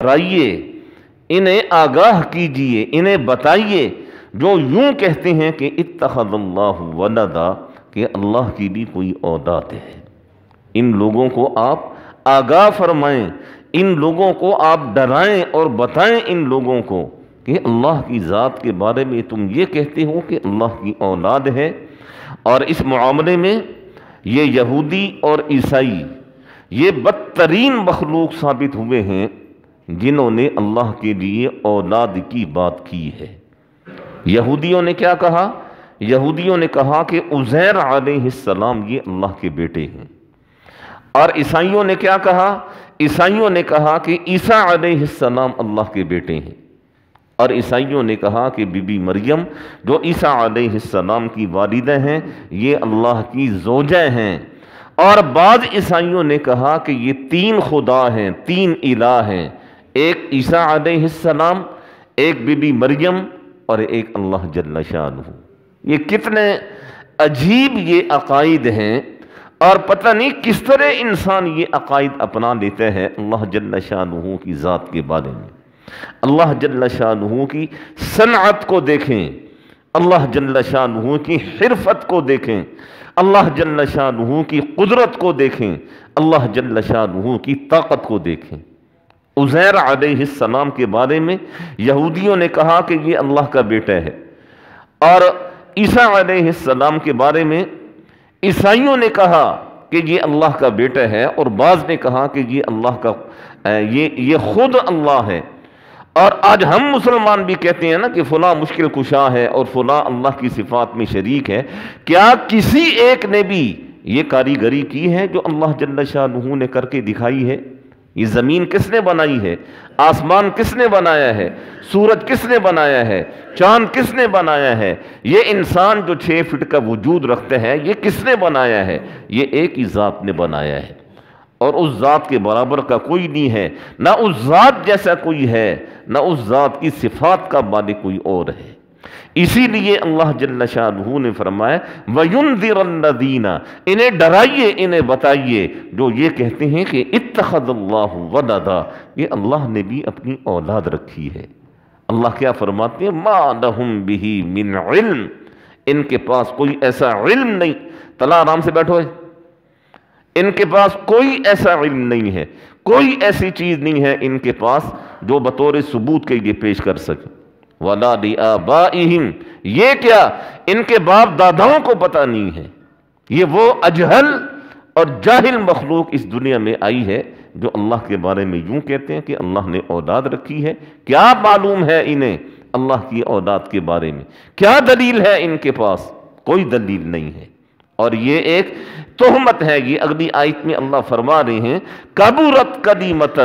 ڈرائیے، انہیں آگاہ کیجئے، انہیں بتائیے جو یوں کہتے ہیں کہ اتخذ اللہ ولدا، کہ اللہ کی بھی کوئی اولاد ہے۔ ان لوگوں کو آپ آگاہ فرمائیں، ان لوگوں کو آپ ڈرائیں اور بتائیں ان لوگوں کو کہ اللہ کی ذات کے بارے میں تم یہ کہتے ہو کہ اللہ کی اولاد ہے۔ اور اس معاملے میں یہ یہودی اور عیسائی یہ بدترین مخلوق ثابت ہوئے ہیں جنہوں نے اللہ کے لیے اولاد کی بات کی ہے۔ یہودیوں نے کیا کہا؟ یہودیوں نے کہا کہ عزیر علیہ السلام یہ اللہ کے بیٹے ہیں، اور عیسائیوں نے کیا کہا؟ عیسائیوں نے کہا کہ عیسیٰ علیہ السلام اللہ کے بیٹے ہیں، اور عیسائیوں نے کہا کہ بی بی مریم جو عیسیٰ علیہ السلام کی والدہ ہیں یہ اللہ کی زوجہ ہیں، اور بعض عیسائیوں نے کہا کہ یہ تین خدا ہیں، تین الہ ہیں، ایک عیسیٰ علیہ السلام، ایک بی بی مریم، اور ایک اللہ جل شانہ۔ یہ کتنے عجیب یہ عقائد ہیں، اور پتہ نہیں کس طرح انسان یہ عقائد اپنا لیتا ہے اللہ جل شانہ کی ذات کے بارے میں۔ اللہ جل شانہ کی صنعت کو دیکھیں، اللہ جل شانہ کی حرفت کو دیکھیں، اللہ جل شانہ کی قدرت کو دیکھیں، اللہ جل شانہ کی طاقت کو دیکھیں۔ عزیر علیہ السلام کے بارے میں یہودیوں نے کہا کہ یہ اللہ کا بیٹا ہے، اور عیسیٰ علیہ السلام کے بارے میں عیسائیوں نے کہا کہ یہ اللہ کا بیٹا ہے، اور بعض نے کہا کہ یہ اللہ کا یہ خود اللہ ہے۔ اور آج ہم مسلمان بھی کہتے ہیں نا کہ فلاں مشکل کشا ہے اور فلاں اللہ کی صفات میں شریک ہے۔ کیا کسی ایک نے بھی یہ کاریگری کی ہے جو اللہ جل شانہ نے کر کے دکھائی ہے؟ یہ زمین کس نے بنائی ہے؟ آسمان کس نے بنایا ہے؟ سورج کس نے بنایا ہے؟ چاند کس نے بنایا ہے؟ یہ انسان جو 6 فٹ کا وجود رکھتا ہے یہ کس نے بنایا ہے؟ یہ ایک ہی ذات نے بنایا ہے، اور اس ذات کے برابر کا کوئی نہیں ہے، نہ اس ذات جیسا کوئی ہے، نہ اس ذات کی صفات کا مالک کوئی اور ہے۔ اسی لیے اللہ جل شانہ نے فرمایا وَيُنذِرَ الَّذِينَ، انہیں ڈرائیے، انہیں بتائیے جو یہ کہتے ہیں کہ اتخذ اللہ ولدا، یہ اللہ نے بھی اپنی اولاد رکھی ہے۔ اللہ کیا فرماتے ہیں؟ مَا لَهُمْ بِهِ مِنْ عِلْم، ان کے پاس کوئی ایسا علم نہیں۔ تلا آرام سے بیٹھو ہے، ان کے پاس کوئی ایسا علم نہیں ہے، کوئی ایسی چیز نہیں ہے ان کے پاس جو بطور ثبوت کے لیے پیش کر سکے۔ وَلَا لِآبَائِهِمْ، یہ کیا ان کے باپ داداؤں کو پتہ نہیں ہے۔ یہ وہ اجہل اور جاہل مخلوق اس دنیا میں آئی ہے جو اللہ کے بارے میں یوں کہتے ہیں کہ اللہ نے اولاد رکھی ہے۔ کیا معلوم ہے انہیں اللہ کی اولاد کے بارے میں؟ کیا دلیل ہے ان کے پاس؟ کوئی دلیل نہیں ہے، اور یہ ایک تہمت ہے۔ یہ اگلی آیت میں اللہ فرما رہے ہیں کبرت کلمۃ،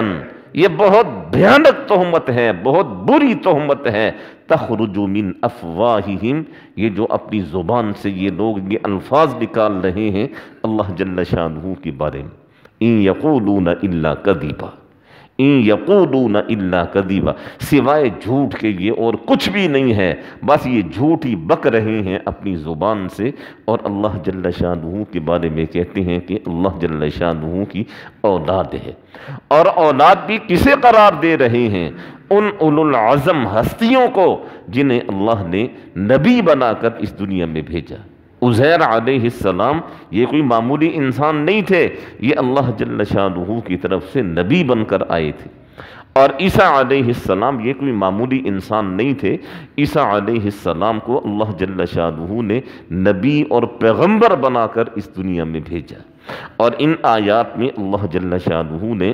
یہ بہت بھیانک تہمت ہے، بہت بری تہمت ہے، تخرج من افواہہم، یہ جو اپنی زبان سے یہ لوگ یہ الفاظ نکال رہے ہیں اللہ جل شانہ کے بارے میں۔ ان یقولون الا کذبا، ان یقولون الا کذبا، سوائے جھوٹ کے یہ اور کچھ بھی نہیں ہے، بس یہ جھوٹ ہی بک رہے ہیں اپنی زبان سے، اور اللہ جل شانہ کے بارے میں کہتے ہیں کہ اللہ جل شانہ کی اولاد ہے۔ اور اولاد بھی کسے قرار دے رہے ہیں؟ ان اولو العزم ہستیوں کو جنہیں اللہ نے نبی بنا کر اس دنیا میں بھیجا۔ عزیر علیہ السلام یہ کوئی معمولی انسان نہیں تھے، یہ اللہ جل شانہ کی طرف سے نبی بن کر آئے تھے۔ اور عیسیٰ علیہ السلام یہ کوئی معمولی انسان نہیں تھے، عیسیٰ علیہ السلام کو اللہ جل شانہ نے نبی اور پیغمبر بنا کر اس دنیا میں بھیجا۔ اور ان آیات میں اللہ جل شانہ نے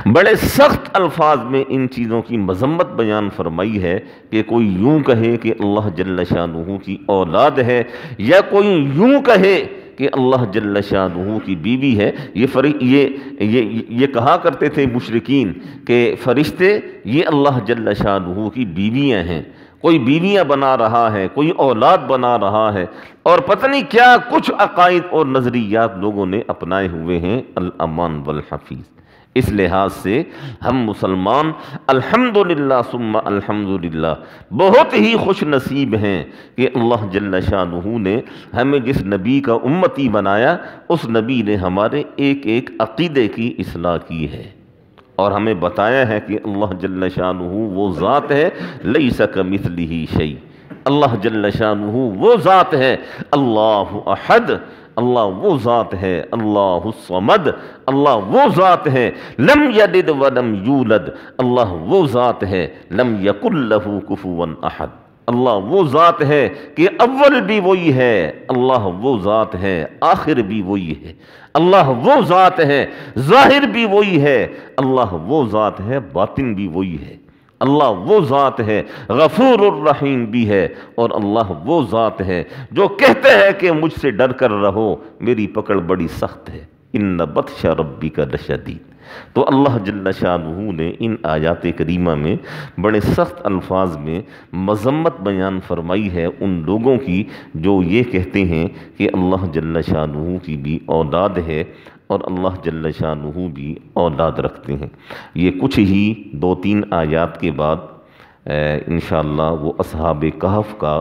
بڑے سخت الفاظ میں ان چیزوں کی مذمت بیان فرمائی ہے کہ کوئی یوں کہے کہ اللہ جل شانہ کی اولاد ہے، یا کوئی یوں کہے کہ اللہ جل شانہ کی بیوی ہے۔ یہ کہا کرتے تھے مشرکین کہ فرشتے یہ اللہ جل شانہ کی بیویاں ہیں، کوئی بیویاں بنا رہا ہے، کوئی اولاد بنا رہا ہے، اور پتہ نہیں کیا کچھ عقائد اور نظریات لوگوں نے اپنائے ہوئے ہیں۔ الامان والحفیظ، اس لحاظ سے ہم مسلمان الحمدللہ ثم الحمدللہ بہت ہی خوش نصیب ہیں کہ اللہ جل شانہ نے ہمیں جس نبی کا امتی بنایا، اس نبی نے ہمارے ایک ایک عقیدے کی اصلاح کی ہے، اور ہمیں بتایا ہے کہ اللہ جل شانہ وہ ذات ہے لیس کمثلہ شیء، اللہ جل شانہ وہ ذات ہے، اللہ احد، اللہ وہ ذات ہے، اللہ الصمد، اللہ وہ ذات ہے، لم یلد ولم یولد، اللہ وہ ذات ہے، لم یکن لہ کفوا احد، اللہ وہ ذات ہے کہ اول بھی وہی ہے، اللہ وہ ذات ہے آخر بھی وہی ہے، اللہ وہ ذات ہے ظاہر بھی وہی ہے، اللہ وہ ذات ہے باطن بھی وہی ہے، اللہ وہ ذات ہے غفور الرحیم بھی ہے، اور اللہ وہ ذات ہے جو کہتے ہیں کہ مجھ سے ڈر کر رہو، میری پکڑ بڑی سخت ہے، ان بطش ربک لشدید۔ تو اللہ جل شانہ نے ان آیات کریمہ میں بڑے سخت الفاظ میں مذمت بیان فرمائی ہے ان لوگوں کی جو یہ کہتے ہیں کہ اللہ جل شانہ کی بھی اولاد ہے اور اللہ جل شانہ بھی اولاد رکھتے ہیں۔ یہ کچھ ہی 2-3 آیات کے بعد انشاءاللہ وہ اصحاب کہف کا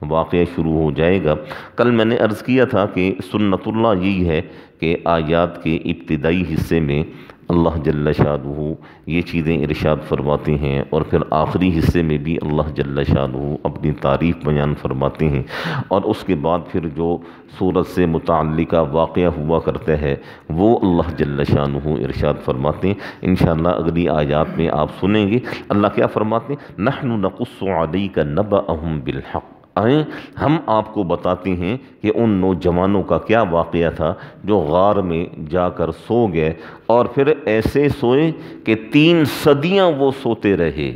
واقعہ شروع ہو جائے گا۔ کل میں نے عرض کیا تھا کہ سنت اللہ یہی ہے کہ آیات کے ابتدائی حصے میں اللہ جل شانہ یہ چیزیں ارشاد فرماتے ہیں، اور پھر آخری حصے میں بھی اللہ جل شانہ اپنی تعریف بیان فرماتے ہیں، اور اس کے بعد پھر جو سورت سے متعلقہ واقعہ ہوا کرتا ہے وہ اللہ جل شانہ ارشاد فرماتے ہیں۔ انشاءاللہ اگلی آیات میں آپ سنیں گے اللہ کیا فرماتے ہیں، نحن نقص علیک نبأہم بالحق، آئیں ہم آپ کو بتاتے ہیں کہ ان نوجوانوں کا کیا واقعہ تھا جو غار میں جا کر سو گئے، اور پھر ایسے سوئے کہ 3 صدیاں وہ سوتے رہے،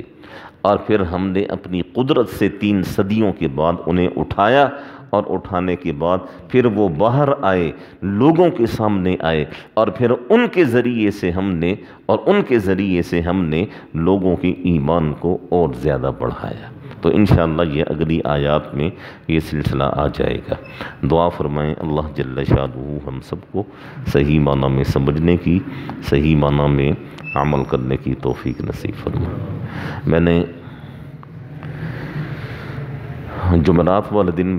اور پھر ہم نے اپنی قدرت سے 3 صدیوں کے بعد انہیں اٹھایا، اور اٹھانے کے بعد پھر وہ باہر آئے، لوگوں کے سامنے آئے، اور پھر ان کے ذریعے سے ہم نے لوگوں کے ایمان کو اور زیادہ بڑھایا۔ تو انشاءاللہ یہ اگلی آیات میں یہ سلسلہ آ جائے گا۔ دعا فرمائیں اللہ جل شانہ ہم سب کو صحیح معنی میں سمجھنے کی، صحیح معنی میں عمل کرنے کی توفیق نصیب فرمائے۔ میں نے جمعرات والے دن